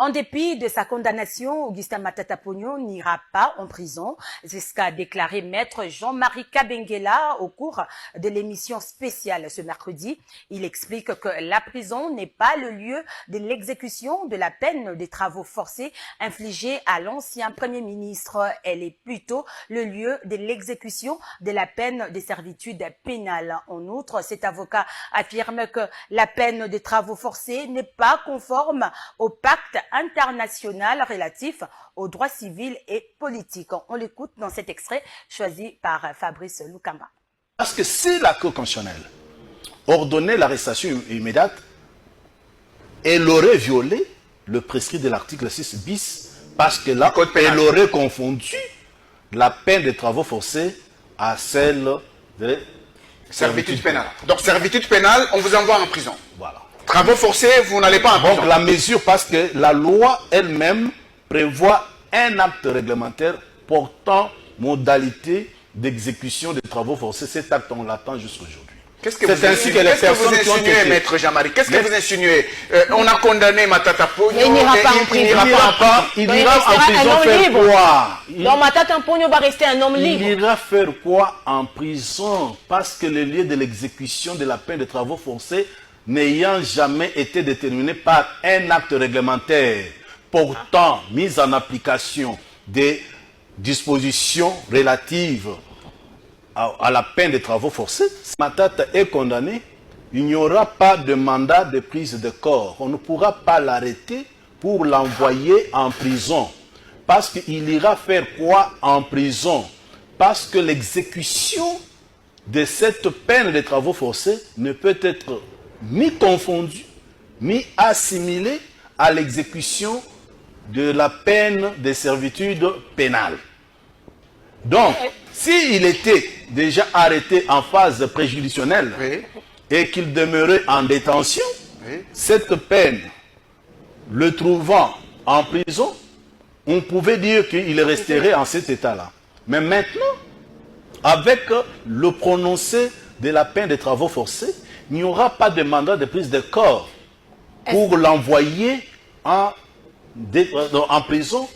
En dépit de sa condamnation, Augustin Matata Ponyo n'ira pas en prison. C'est ce qu'a déclaré maître Jean-Marie Kabengela au cours de l'émission spéciale ce mercredi. Il explique que la prison n'est pas le lieu de l'exécution de la peine des travaux forcés infligée à l'ancien Premier ministre. Elle est plutôt le lieu de l'exécution de la peine de servitude pénale. En outre, cet avocat affirme que la peine de travaux forcés n'est pas conforme au pacte international relatif aux droits civils et politiques. On l'écoute dans cet extrait choisi par Fabrice Lukamba. Parce que si la Cour constitutionnelle ordonnait l'arrestation immédiate, elle aurait violé le prescrit de l'article 6 bis, parce que là, elle aurait confondu la peine de travaux forcés à celle de servitude pénale. Donc servitude pénale, on vous envoie en prison. Voilà. Travaux forcés, vous n'allez pas en prison. Donc la mesure, parce que la loi elle-même prévoit un acte réglementaire portant modalité d'exécution des travaux forcés. Cet acte, on l'attend jusqu'à aujourd'hui. C'est ainsi que les personnes qui ont été... Maître Jean-Marie, qu'est-ce que vous insinuez? On a condamné Matata Ponyo. Mais il n'ira pas en prison. Il ira en prison faire quoi? Donc Matata Ponyo va rester un homme libre. Il ira faire quoi en prison? Parce que le lieu de l'exécution de la peine de travaux forcés n'ayant jamais été déterminé par un acte réglementaire portant mise en application des dispositions relatives à la peine de travaux forcés, si Matata est condamné, il n'y aura pas de mandat de prise de corps. On ne pourra pas l'arrêter pour l'envoyer en prison. Parce qu'il ira faire quoi en prison? Parce que l'exécution de cette peine de travaux forcés ne peut être ni confondue, ni assimilée à l'exécution de la peine de servitude pénale. Donc, s'il était déjà arrêté en phase préjudicielle et qu'il demeurait en détention, cette peine, le trouvant en prison, on pouvait dire qu'il resterait en cet état-là. Mais maintenant, avec le prononcé de la peine de travaux forcés, il n'y aura pas de mandat de prise de corps pour l'envoyer en prison